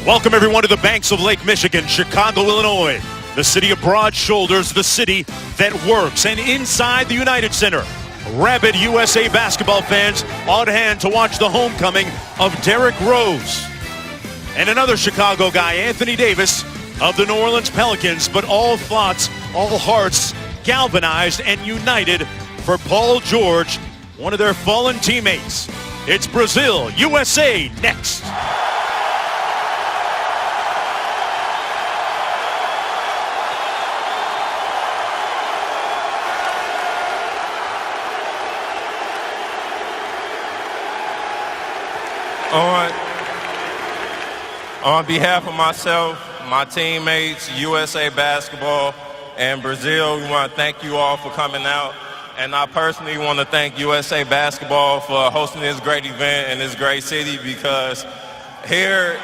Welcome everyone to the banks of Lake Michigan, Chicago, Illinois. The city of broad shoulders, the city that works. And inside the United Center, rabid USA basketball fans on hand to watch the homecoming of Derrick Rose. And another Chicago guy, Anthony Davis of the New Orleans Pelicans. But all thoughts, all hearts galvanized and united for Paul George, one of their fallen teammates. It's Brazil, USA next. On behalf of myself, my teammates, USA Basketball, and Brazil, we want to thank you all for coming out. And I personally want to thank USA Basketball for hosting this great event in this great city, because here,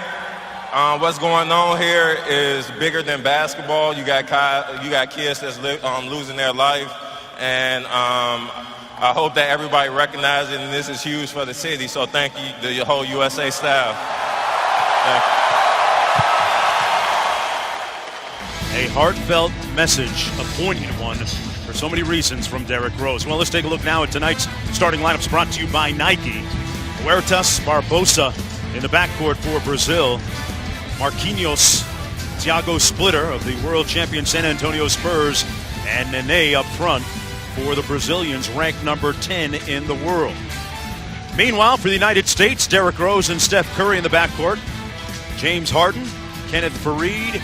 what's going on here is bigger than basketball. You got kids that's losing their life, and I hope that everybody recognizes it, and this is huge for the city. So thank you, the whole USA staff. Thank you. A heartfelt message, a poignant one for so many reasons from Derrick Rose. Well, let's take a look now at tonight's starting lineups brought to you by Nike. Huertas, Barbosa in the backcourt for Brazil. Marquinhos, Thiago Splitter of the world champion San Antonio Spurs, and Nene up front for the Brazilians, ranked number 10 in the world. Meanwhile, for the United States, Derrick Rose and Steph Curry in the backcourt. James Harden, Kenneth Faried,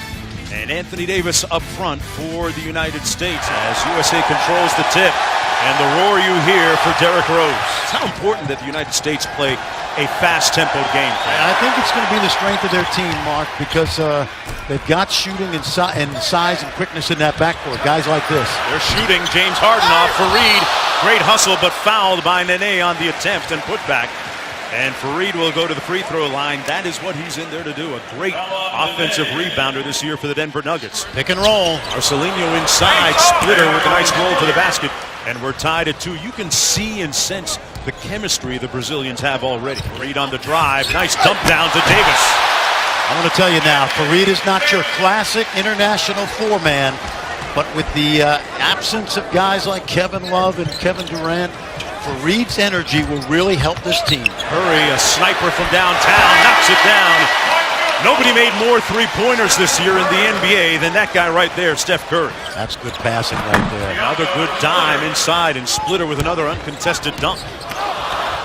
and Anthony Davis up front for the United States as USA controls the tip. And the roar you hear for Derrick Rose. It's how important that the United States play a fast-tempoed game. I think it's going to be the strength of their team, Mark, because they've got shooting and size and quickness in that backcourt. Guys like this. They're shooting. James Harden off Faried. Great hustle, but fouled by Nene on the attempt and put back. And Faried will go to the free throw line. That is what he's in there to do. A great offensive rebounder this year for the Denver Nuggets. Pick and roll. Marcelinho inside. Splitter with a nice roll to the basket. And we're tied at 2. You can see and sense the chemistry the Brazilians have already. Faried on the drive. Nice dump down to Davis. I want to tell you now, Faried is not your classic international four-man. But with the absence of guys like Kevin Love and Kevin Durant, Faried's energy will really help this team. Curry, a sniper from downtown, knocks it down. Nobody made more three-pointers this year in the NBA than that guy right there, Steph Curry. That's good passing right there. Another good dime inside, and Splitter with another uncontested dunk.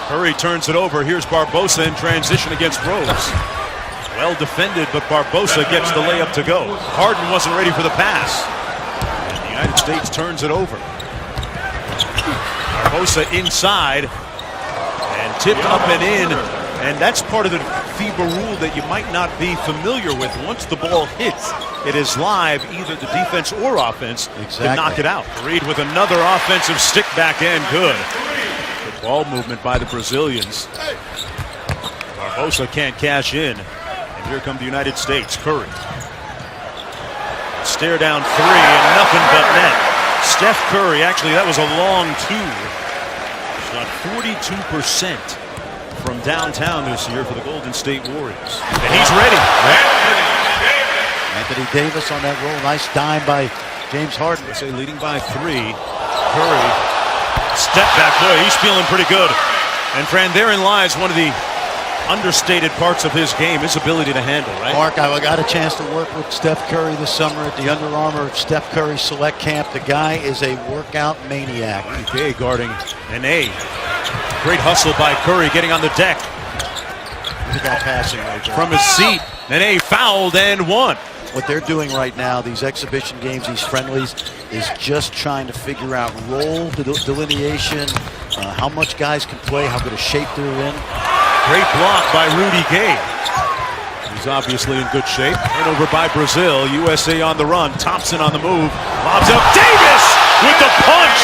Curry turns it over. Here's Barbosa in transition against Rose. Well defended, but Barbosa gets the layup to go. Harden wasn't ready for the pass. And the United States turns it over. Barbosa inside and tipped up and in, and that's part of the FIBA rule that you might not be familiar with. Once the ball hits, it is live, either the defense or offense to knock it out. Reed with another offensive stick back end, good. Good ball movement by the Brazilians. Barbosa can't cash in, and here come the United States. Curry. Stare down three and nothing but net. Steph Curry, actually that was a long two. Shot 42% from downtown this year for the Golden State Warriors. And he's ready. Anthony Davis on that roll. Nice dime by James Harden. They say leading by 3. Curry. Step back. Boy, he's feeling pretty good. And Fran, therein lies one of the understated parts of his game, his ability to handle, right? Mark, I got a chance to work with Steph Curry this summer at the Under Armour Steph Curry Select Camp. The guy is a workout maniac. Okay, guarding Nene. Great hustle by Curry getting on the deck. Look at that passing right there. From his seat, Nene fouled and won. What they're doing right now, these exhibition games, these friendlies, is just trying to figure out role delineation, how much guys can play, how good a shape they're in. Great block by Rudy Gay. He's obviously in good shape. And over by Brazil, USA on the run. Thompson on the move. Lobs up. Davis with the punch.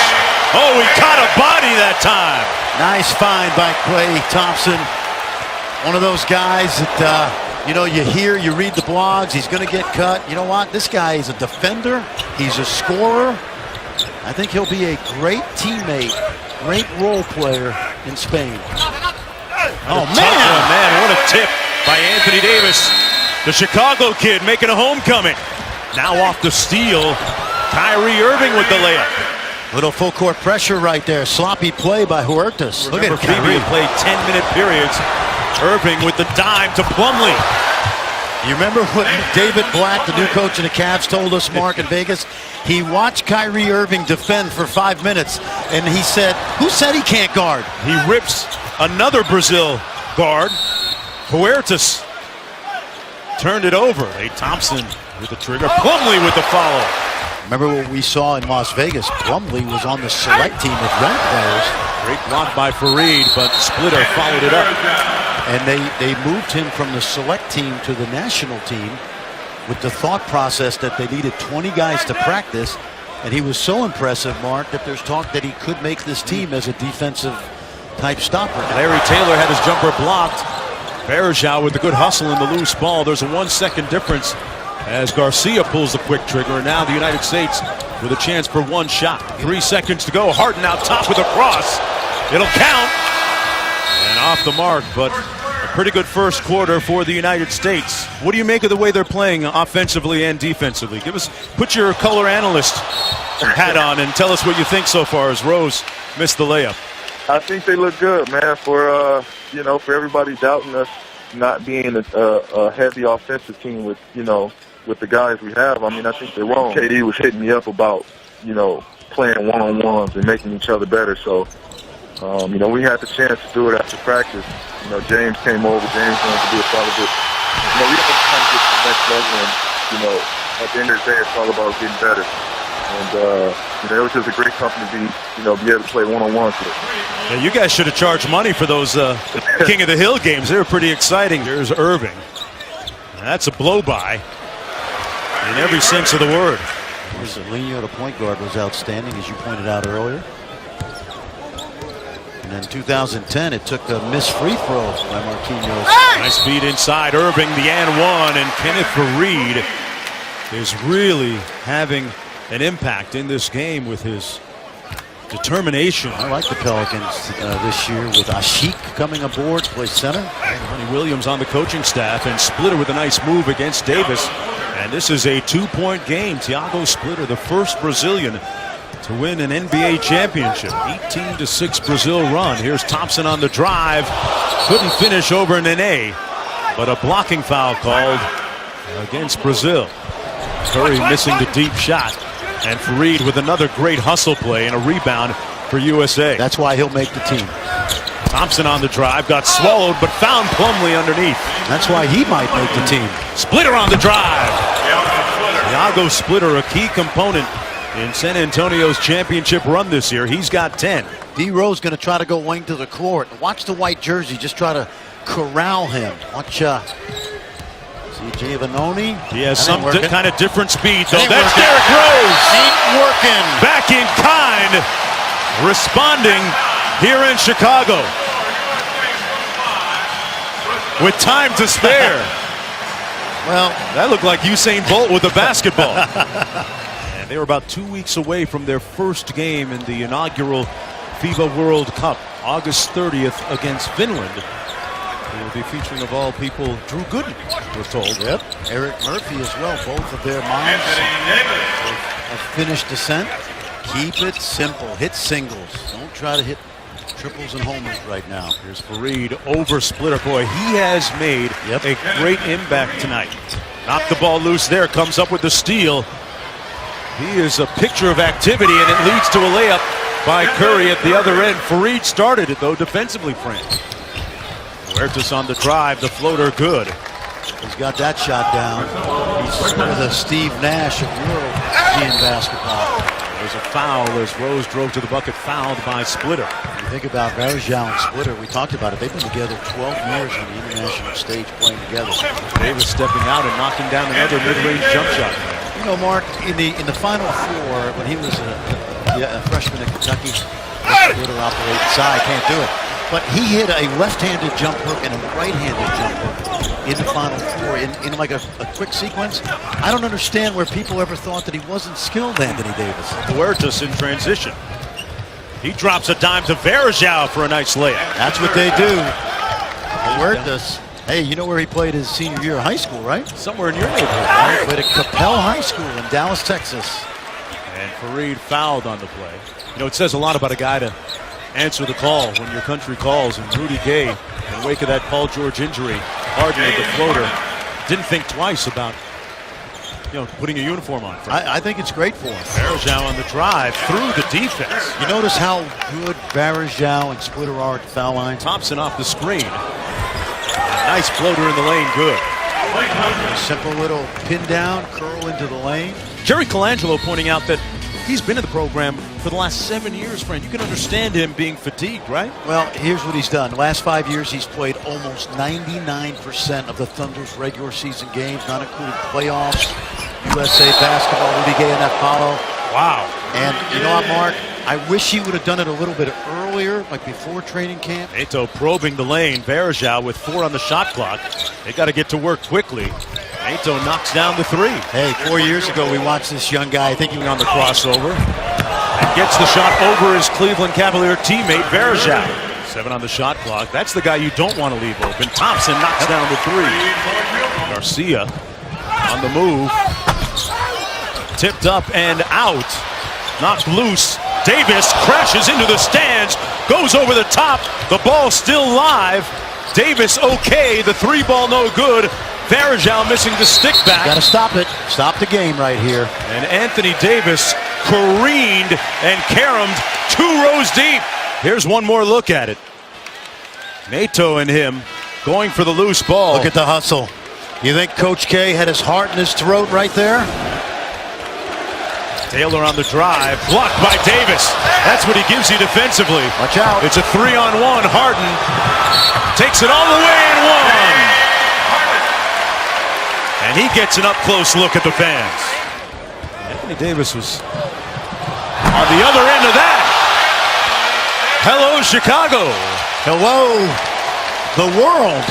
Oh, he caught a body that time. Nice find by Klay Thompson. One of those guys that, you know, you hear, you read the blogs, he's going to get cut. You know what? This guy is a defender. He's a scorer. I think he'll be a great teammate, great role player in Spain. Oh, man, what a tip by Anthony Davis. The Chicago kid making a homecoming. Now off the steal. Kyrie Irving with the layup. Little full court pressure right there. Sloppy play by Huertas. Look at Kyrie played 10-minute periods. Irving with the dime to Plumlee. You remember what David Blatt, the new coach of the Cavs, told us, Mark, in Vegas? He watched Kyrie Irving defend for 5 minutes, and he said, who said he can't guard? He rips another Brazil guard. Huertas turned it over. Thompson with the trigger. Plumlee with the follow. Remember what we saw in Las Vegas? Plumlee was on the select team with young players. Great block by Fareed, but Splitter followed it up. And they moved him from the select team to the national team with the thought process that they needed 20 guys to practice. And he was so impressive, Mark, that there's talk that he could make this team as a defensive type stopper. Larry Taylor had his jumper blocked. Bergeau with the good hustle in the loose ball. There's a 1 second difference as Garcia pulls the quick trigger. And now the United States with a chance for one shot. 3 seconds to go. Harden out top with a cross. It'll count. And off the mark, but a pretty good first quarter for the United States. What do you make of the way they're playing offensively and defensively? Put your color analyst hat on and tell us what you think so far as Rose missed the layup. I think they look good, man, for for everybody doubting us not being a heavy offensive team with the guys we have. I mean, I think they're wrong. KD was hitting me up about, playing one-on-ones and making each other better. So, we had the chance to do it after practice. James came over. James wanted to do a solid bit. We have to kind of get to the next level, and, at the end of the day, it's all about getting better. And, it was just a great company to be able to play one-on-ones with. Yeah, you guys should have charged money for those King of the Hill games. They were pretty exciting. Here's Irving. That's a blow-by in every sense of the word. Lino, the point guard, was outstanding, as you pointed out earlier. And in 2010, it took a missed free throw by Marquinhos. Nice feed inside. Irving, the and one, and Kenneth Fareed is really having an impact in this game with his determination. I like the Pelicans this year with Ashik coming aboard to play center. And Monty Williams on the coaching staff, and Splitter with a nice move against Davis. And this is a 2-point game. Thiago Splitter, the first Brazilian to win an NBA championship. 18-6 Brazil run. Here's Thompson on the drive. Couldn't finish over Nene, but a blocking foul called against Brazil. Curry missing the deep shot. And Fareed with another great hustle play and a rebound for USA. That's why he'll make the team. Thompson on the drive, got swallowed, but found Plumlee underneath. That's why he might make the team. Splitter on the drive. Thiago Splitter, a key component in San Antonio's championship run this year. He's got 10. D. Rose going to try to go wing to the court. Watch the white jersey. Just try to corral him. Watch Giovannone. He has some kind of different speed, though. That's Derrick Rose. Ain't working. Back in kind. Responding here in Chicago. With time to spare. Well, that looked like Usain Bolt with a basketball. And they were about 2 weeks away from their first game in the inaugural FIBA World Cup, August 30th against Finland. They will be featuring, of all people, Drew Gooden, we're told. Yep. Eric Murphy as well. Both of their moms of Finnish descent. Keep it simple. Hit singles. Don't try to hit triples and homers right now. Here's Fareed over Splitter. Boy, he has made a great impact tonight. Knocked the ball loose there. Comes up with the steal. He is a picture of activity, and it leads to a layup by Curry at the other end. Fareed started it, though, defensively, Frank. Huertas on the drive, the floater good. He's got that shot down. He's sort of the Steve Nash of European basketball. There's a foul as Rose drove to the bucket, fouled by Splitter. When you think about Bergeau and Splitter, we talked about it. They've been together 12 years on the international stage playing together. Davis stepping out and knocking down another mid-range jump shot. Mark, in the Final Four, when he was a freshman in Kentucky, Splitter operated inside, can't do it. But he hit a left-handed jump hook and a right-handed jump hook in the Final Four in like a quick sequence. I don't understand where people ever thought that he wasn't skilled, Anthony Davis. Huertas in transition. He drops a dime to Bergeau for a nice layup. That's what they do. Huertas Hey, you know where he played his senior year of high school, right? Somewhere in your neighborhood. He played at Capel High School in Dallas, Texas. And Fareed fouled on the play. You know, it says a lot about a guy to answer the call when your country calls. And Rudy Gay, in the wake of that Paul George injury, Harden with the floater, didn't think twice about, putting a uniform on. I think it's great for him. Varejao on the drive through the defense. You notice how good Varejao and Splitter are at the foul line? Thompson off the screen. Nice floater in the lane, good. A simple little pin down, curl into the lane. Jerry Colangelo pointing out that he's been in the program for the last 7 years, friend. You can understand him being fatigued, right? Well, here's what he's done. The last 5 years, he's played almost 99% of the Thunder's regular season games, not including playoffs, USA basketball, Rudy Gay and that follow. Wow. And you know what, Mark? I wish he would have done it a little bit earlier, like before training camp. Nato probing the lane. Varejao with 4 on the shot clock. They got to get to work quickly. Nato knocks down the 3. Hey, 4 years ago, we watched this young guy. I think he was on the Crossover. And gets the shot over his Cleveland Cavalier teammate, Varejao. 7 on the shot clock. That's the guy you don't want to leave open. Thompson knocks down the 3. Garcia on the move. Tipped up and out. Knocked loose. Davis crashes into the stands, goes over the top. The ball still live. Davis okay. The 3 ball no good. Varejao missing the stick back. Got to stop it. Stop the game right here. And Anthony Davis careened and caromed 2 rows deep. Here's one more look at it. Nato and him going for the loose ball. Look at the hustle. You think Coach K had his heart in his throat right there? Taylor on the drive, blocked by Davis. That's what he gives you defensively. Watch out. It's a 3-on-1. Harden takes it all the way and 1. And he gets an up-close look at the fans. Anthony Davis was on the other end of that. Hello, Chicago. Hello, the world.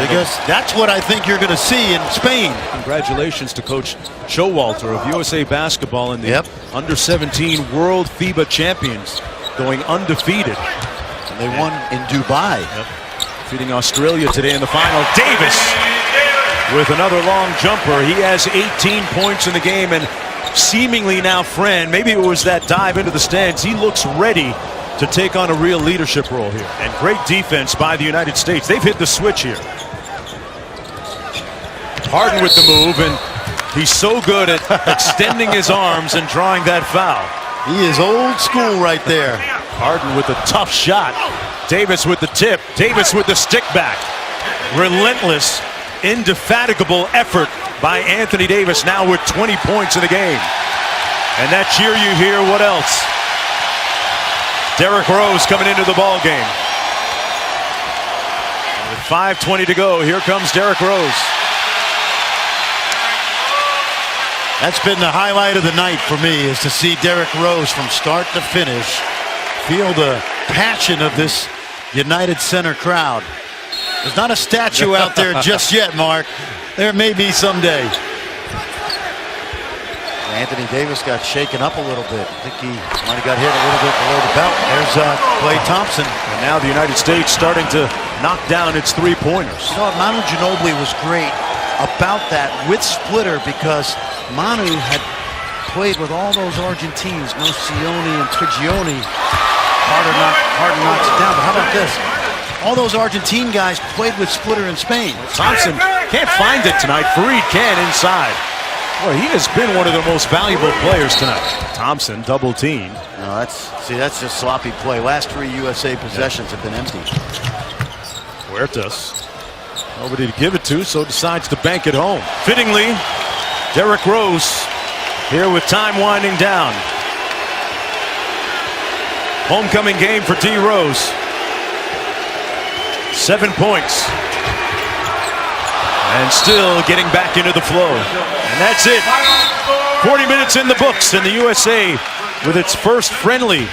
Because that's what I think you're going to see in Spain. Congratulations to Coach Showalter of USA Basketball and the Under-17 World FIBA champions, going undefeated. And they won in Dubai. Defeating Australia today in the final. Davis with another long jumper. He has 18 points in the game, and seemingly now, friend, maybe it was that dive into the stands. He looks ready to take on a real leadership role here. And great defense by the United States. They've hit the switch here. Harden with the move, and he's so good at extending his arms and drawing that foul. He is old school right there. Harden with a tough shot. Davis with the tip. Davis with the stick back. Relentless, indefatigable effort by Anthony Davis, now with 20 points in the game. And that cheer you hear, what else? Derrick Rose coming into the ball game. With 5:20 to go, here comes Derrick Rose. That's been the highlight of the night for me, is to see Derrick Rose from start to finish feel the passion of this United Center crowd. There's not a statue out there just yet, Mark. There may be someday. Anthony Davis got shaken up a little bit. I think he might have got hit a little bit below the belt. There's Klay Thompson. And now the United States starting to knock down its 3-pointers. You know what, Manu Ginobili was great about that with Splitter, because Manu had played with all those Argentines, Nocioni and Prigioni. Harden knocks it down, but how about this? All those Argentine guys played with Splitter in Spain. Thompson can't find it tonight. Fareed can inside. Boy, he has been one of the most valuable players tonight. Thompson double teamed. No, that's just sloppy play. Last 3 USA possessions have been empty. Huertas, nobody to give it to, so decides to bank it home. Fittingly, Derrick Rose here with time winding down. Homecoming game for D. Rose. 7 points. And still getting back into the flow. And that's it. 40 minutes in the books, and the USA with its first friendly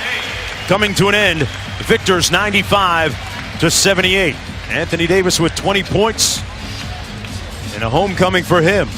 coming to an end. Victors 95-78. Anthony Davis with 20 points and a homecoming for him.